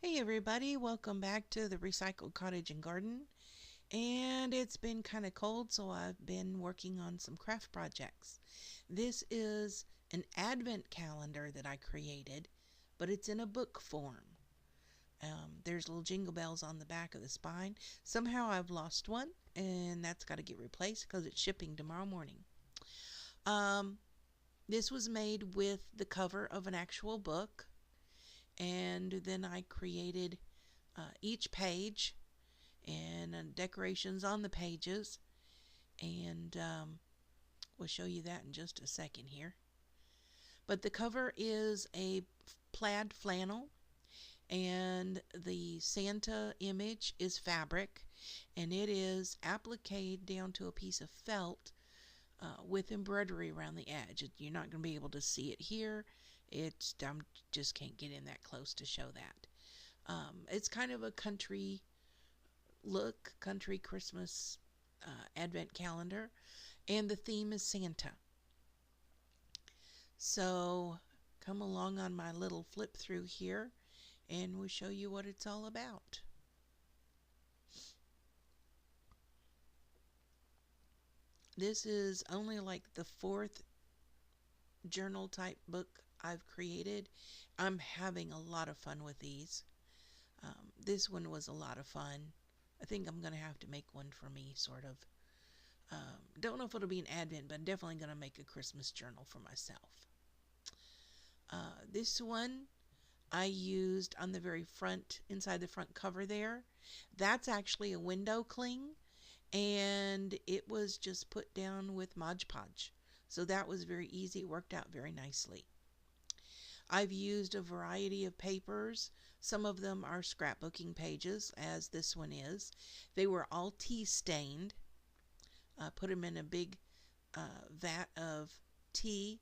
Hey everybody, welcome back to the Recycled Cottage and Garden. And it's been kind of cold, so I've been working on some craft projects. This is an advent calendar that I created, but it's in a book form. There's little jingle bells on the back of the spine. Somehow I've lost one, and that's got to get replaced because it's shipping tomorrow morning. Um, this was made with the cover of an actual book, and then I created each page and decorations on the pages, and we'll show you that in just a second here. But the cover is a plaid flannel, and the Santa image is fabric, and it is appliqued down to a piece of felt with embroidery around the edge. You're not going to be able to see it here. I just can't get in that close to show that. It's kind of a country look, country Christmas advent calendar, and the theme is Santa. So come along on my little flip through here, and we'll show you what it's all about. This is only like the fourth journal type book I've created. I'm having a lot of fun with these. This one was a lot of fun. I think I'm going to have to make one for me, sort of. Don't know if it'll be an Advent, but I'm definitely going to make a Christmas journal for myself. This one I used on the very front, inside the front cover there. That's actually a window cling, and it was just put down with Mod Podge. So that was very easy. It worked out very nicely. I've used a variety of papers. Some of them are scrapbooking pages, as this one is. They were all tea stained. Put them in a big vat of tea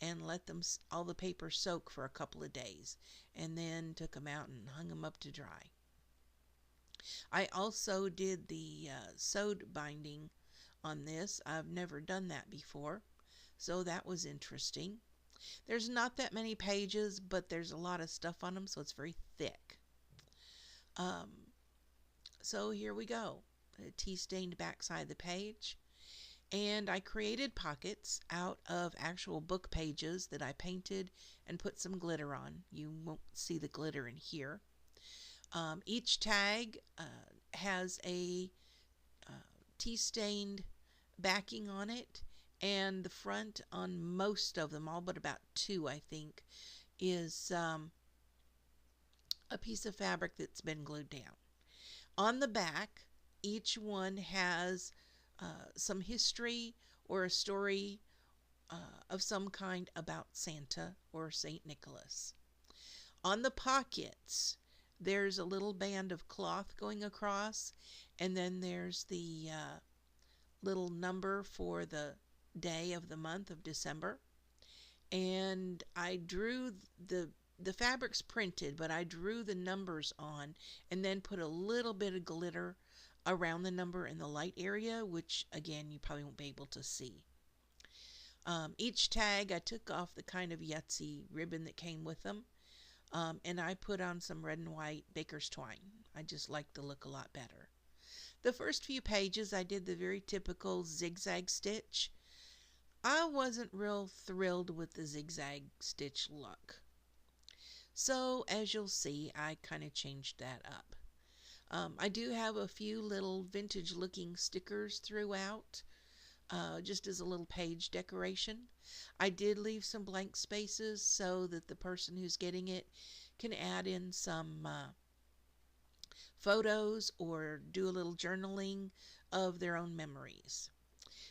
and let them all the paper soak for a couple of days, and then took them out and hung them up to dry. I also did the sewed binding on this. I've never done that before, so that was interesting. There's not that many pages, but there's a lot of stuff on them, so it's very thick. So here we go. A tea-stained backside of the page. And I created pockets out of actual book pages that I painted and put some glitter on. You won't see the glitter in here. Each tag has a tea-stained backing on it, and the front on most of them, all but about two I think, is a piece of fabric that's been glued down. On the back, each one has some history or a story of some kind about Santa or St. Nicholas. On the pockets, there's a little band of cloth going across, and then there's the little number for the day of the month of December. And I drew the fabric's printed, but I drew the numbers on and then put a little bit of glitter around the number in the light area, which again you probably won't be able to see. Each tag I took off the kind of Yahtzee ribbon that came with them, and I put on some red and white baker's twine. I just like the look a lot better. The first few pages I did the very typical zigzag stitch. I wasn't real thrilled with the zigzag stitch look. So as you'll see, I kind of changed that up. I do have a few little vintage looking stickers throughout, just as a little page decoration. I did leave some blank spaces so that the person who's getting it can add in some photos or do a little journaling of their own memories.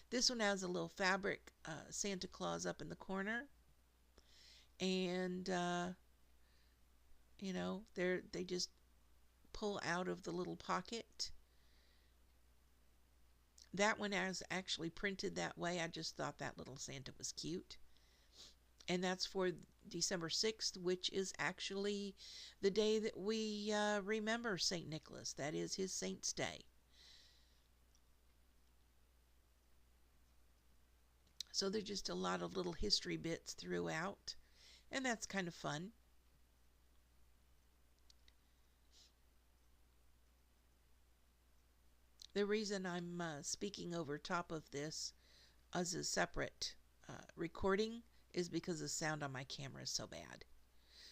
This one has a little fabric Santa Claus up in the corner, and they just pull out of the little pocket. That one is actually printed that way. I just thought that little Santa was cute. And that's for December 6th, which is actually the day that we remember St. Nicholas. That is his saint's day. So there's just a lot of little history bits throughout, and that's kind of fun. The reason I'm speaking over top of this as a separate recording is because the sound on my camera is so bad.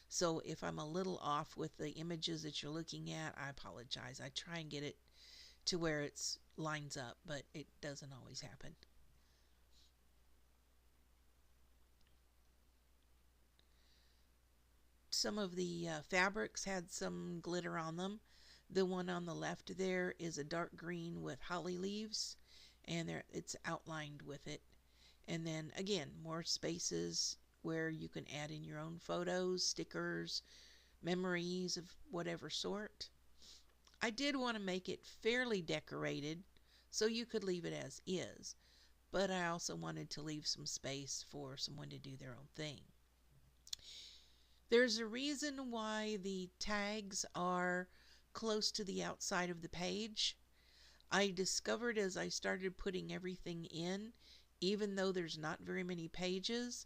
So if I'm a little off with the images that you're looking at, I apologize. I try and get it to where it's lines up, but it doesn't always happen. Some of the fabrics had some glitter on them. The one on the left there is a dark green with holly leaves, and there it's outlined with it. And then again, more spaces where you can add in your own photos, stickers, memories of whatever sort. I did want to make it fairly decorated so you could leave it as is, but I also wanted to leave some space for someone to do their own thing. There's a reason why the tags are close to the outside of the page. I discovered as I started putting everything in, even though there's not very many pages,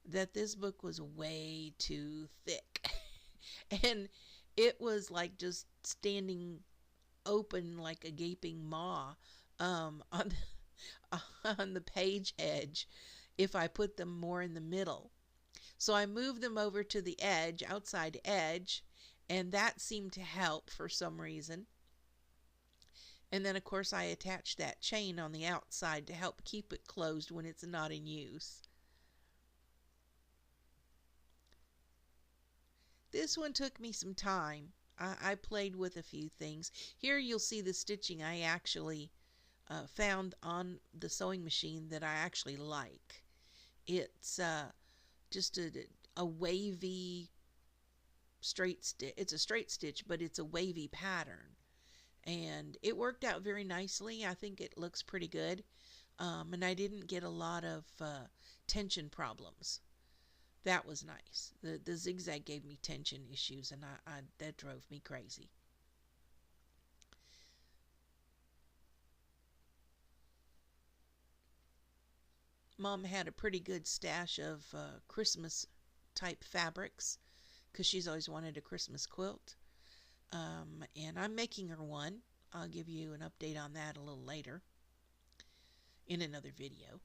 that this book was way too thick. And it was like just standing open like a gaping maw on on the page edge if I put them more in the middle. So I moved them over to the edge, outside edge, and that seemed to help for some reason. And then, of course, I attached that chain on the outside to help keep it closed when it's not in use. This one took me some time. I played with a few things. Here you'll see the stitching I actually found on the sewing machine that I actually like. It's just a wavy straight stitch. It's a straight stitch, but it's a wavy pattern. And it worked out very nicely. I think it looks pretty good. And I didn't get a lot of tension problems. That was nice. The zigzag gave me tension issues, and that drove me crazy. Mom had a pretty good stash of Christmas type fabrics because she's always wanted a Christmas quilt. And I'm making her one. I'll give you an update on that a little later in another video.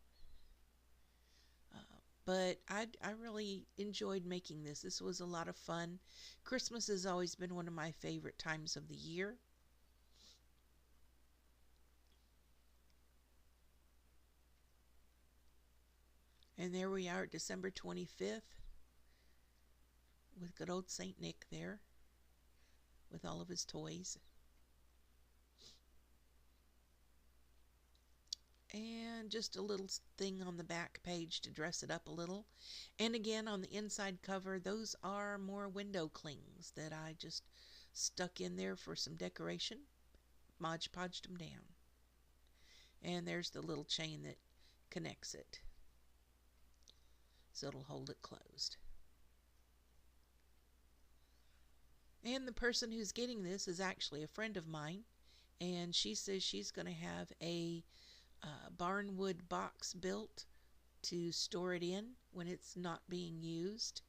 But I really enjoyed making this. This was a lot of fun. Christmas has always been one of my favorite times of the year. And there we are at December 25th with good old St. Nick there with all of his toys. And just a little thing on the back page to dress it up a little. And again, on the inside cover, those are more window clings that I just stuck in there for some decoration. Mod Podged them down. And there's the little chain that connects it, so it'll hold it closed. And the person who's getting this is actually a friend of mine, and she says she's going to have a barnwood box built to store it in when it's not being used,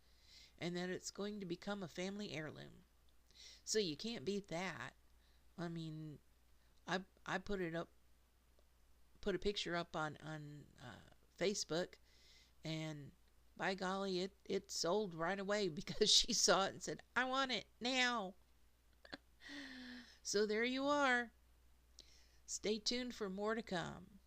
and that it's going to become a family heirloom. So you can't beat that. I mean, I put a picture up on Facebook, and by golly, it sold right away because she saw it and said, I want it now. So there you are. Stay tuned for more to come.